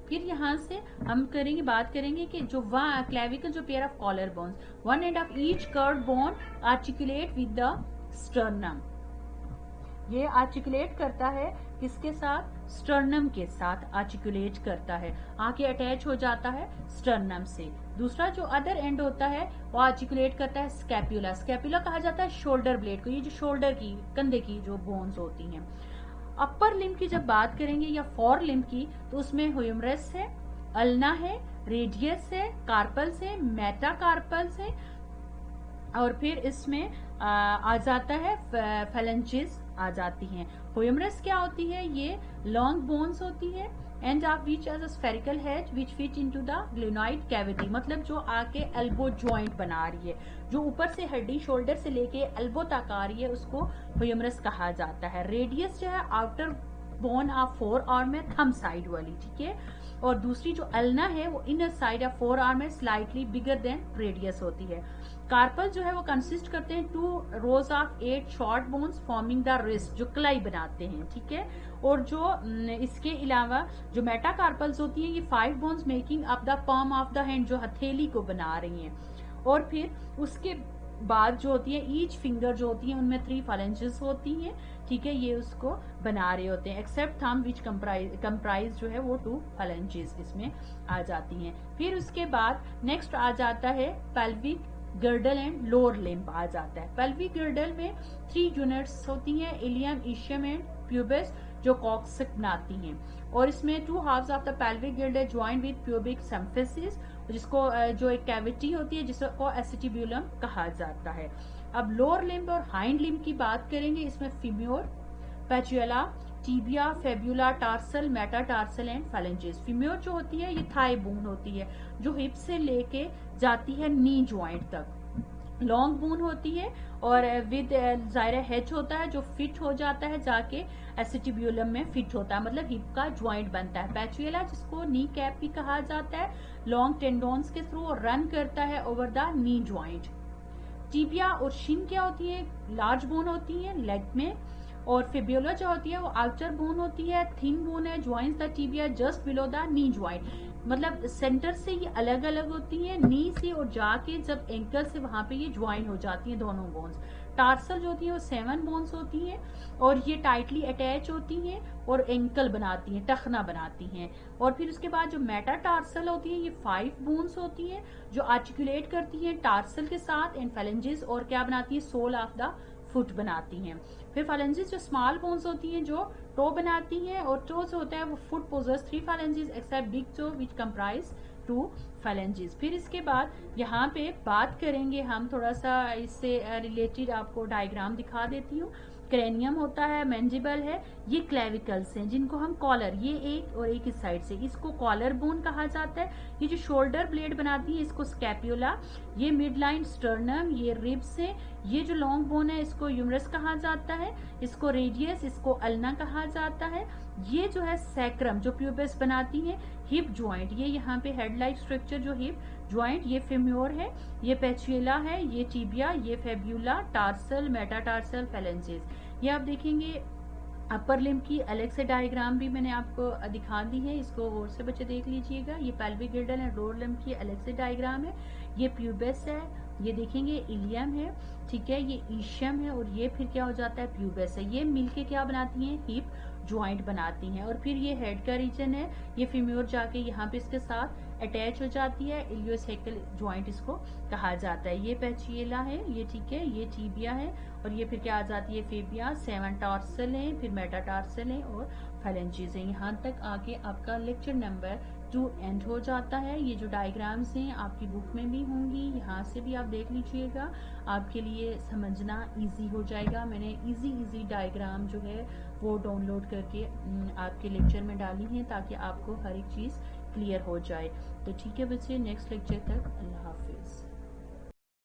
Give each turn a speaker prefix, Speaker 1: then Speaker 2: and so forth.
Speaker 1: फिर यहाँ से हम बात करेंगे कि जो क्लेविकल जो pair of collar bones, one end of each curved bone articulate with the sternum. ये आर्टिकुलेट करता है किसके साथ? स्टर्नम के साथ आर्टिकुलेट करता है, आके अटैच हो जाता है स्टर्नम से। दूसरा जो अदर एंड होता है वो आर्टिकुलेट करता है स्कैपुला। स्कैपुला कहा जाता है शोल्डर ब्लेड को, ये जो शोल्डर की, कंधे की जो बोन्स होती हैं। अपर लिम्ब की जब बात करेंगे या फोर लिम्ब की, तो उसमें ह्यूमरस है, अल्ना है, रेडियस है, कार्पल्स है, मेटाकार्पल्स है, और फिर इसमें आ जाता है फेलेंजेस आ जाती हैं। ह्यूमरस क्या होती है? ये लॉन्ग बोन्स होती है, end of which has a spherical head which fit into the glenoid cavity, मतलब जो आके एल्बो जॉइंट बना रही है, जो ऊपर से हड्डी शोल्डर से लेके एल्बो तक आ रही है, उसको ह्यूमरस कहा जाता है। रेडियस जो है outer bone of four arm में, थंब साइड वाली, ठीक है। और दूसरी जो अल्ना है वो inner side of four arm में स्लाइटली बिगर देन रेडियस होती है। कार्पल जो है वो कंसिस्ट करते हैं 2 rows of 8 short bones forming the wrist, जो कलाई बनाते हैं, ठीक है। और जो इसके अलावा जो मेटाकार्पल्स होती हैं, ये 5 bones making up the palm of the hand, जो हथेली को बना रही हैं। और फिर उसके बाद जो होती है ईच फिंगर जो होती है उनमें 3 phalanges होती हैं, ठीक है, ये उसको बना रहे होते हैं। एक्सेप्ट थंब विच कंप्राइज जो है वो 2 phalanges इसमें आ जाती हैं। फिर उसके बाद नेक्स्ट आ जाता है pelvic girdle and lower limb आ जाता है। पेल्विक गर्डल में 3 यूनिट्स होती हैं, इलियम, इशियम एंड प्यूबिस, जो कॉक्सिक बनाती हैं। और इसमें 2 halves of the pelvic girdle joint with pubic symphysis, जिसको जो एक कैविटी होती है जिसको एसिटिब्यूलम कहा जाता है। अब लोअर लिम्ब और हाइंड लिम्ब की बात करेंगे, इसमें femur, patella, tibia, fibula, tarsal, metatarsal and phalanges. Femur जो होती है ये थाई बोन होती है, जो हिप से लेके जाती है नी ज्वाइंट तक। लॉन्ग बोन होती है और विद जायरा हेच होता है, जो फिट हो जाता है जाके एसिटिब्यूलम में फिट होता है, मतलब हिप का ज्वाइंट बनता है। पैचुएला जिसको नी कैप भी कहा जाता है, लॉन्ग टेंडोन्स के थ्रू रन करता है over the knee joint. Tibia और शिन क्या होती है? लार्ज बोन होती है लेग में। और फिब्यूला जो होती है वो आउटर बोन होती है, थिन बोन है, joins the tibia just below the knee joint, मतलब सेंटर से ये अलग अलग होती है नी से, और जाके जब एंकल से वहां पे ये ज्वाइन हो जाती हैं दोनों बोन्स। टार्सल जो होती है वो 7 बोन्स होती हैं, और ये टाइटली अटैच होती हैं और एंकल बनाती हैं, टखना बनाती हैं। और फिर उसके बाद जो मेटाटार्सल होती है ये 5 बोन्स होती हैं, जो आर्टिकुलेट करती हैं टार्सल के साथ एंड फेलेंजेस, और क्या बनाती है? सोल ऑफ द फुट बनाती हैं। फिर फेलेंजेस जो स्मॉल बोन्स होती हैं जो टो बनाती हैं, और टो जो होता है वो foot possess 3 phalanges except big toe which comprise 2 phalanges। फिर इसके बाद यहाँ पे बात करेंगे हम थोड़ा सा इससे रिलेटेड, आपको डायग्राम दिखा देती हूँ। क्रेनियम होता है, मैंजिबल है, ये क्लेविकल्स हैं जिनको हम कॉलर, ये एक और एक इस साइड से, इसको कॉलर बोन कहा जाता है। ये जो शोल्डर ब्लेड बनाती है इसको स्कैप्यूला, ये मिड लाइन स्टर्नम, ये रिब्स है, ये जो लॉन्ग बोन है इसको यूमरस कहा जाता है, इसको रेडियस, इसको अल्ना कहा जाता है। ये जो है सैक्रम जो प्यूबिस बनाती है, हिप ज्वाइंट, ये यहाँ पे हेड लाइक स्ट्रक्चर जो हिप ज्वाइंट, ये फेम्योर है, ये पेचुएला है, ये टीबिया, ये फेब्यूला, टार्सल, मेटाटार्सल, फेलेंजेस। ये आप देखेंगे अपर लिम्ब की अलग से डायग्राम भी मैंने आपको दिखा दी है, इसको और से बच्चे देख लीजिएगा। ये पेल्विक गिर्डल है, लोअर लिम्ब की अलग से डायग्राम है। ये प्यूबिस है, ये देखेंगे इलियम है, ठीक है, ये ईशियम है, और ये फिर क्या हो जाता है? प्यूबिस है। ये मिलके क्या बनाती हैं? हिप ज्वाइंट बनाती हैं। और फिर ये हेड का रीजन है, ये फीम्योर जाके यहाँ पे इसके साथ अटैच हो जाती है, इलियोसेकल ज्वाइंट इसको कहा जाता है। ये पेचुएला है, ये ठीक है, ये टीबिया है, और ये फिर क्या आ जाती है? फेबिया, 7 टार्सल है, फिर मेटाटार्सल है और फेलेंजेस है। यहाँ तक आके आपका लेक्चर नंबर 2 एंड हो जाता है। ये जो डायग्राम्स हैं आपकी बुक में भी होंगी, यहाँ से भी आप देख लीजिएगा, आपके लिए समझना इजी हो जाएगा। मैंने इजी डायग्राम जो है वो डाउनलोड करके आपके लेक्चर में डाली हैं, ताकि आपको हर एक चीज़ क्लियर हो जाए। तो ठीक है बच्चे, नेक्स्ट लेक्चर तक अल्लाह हाफिज़।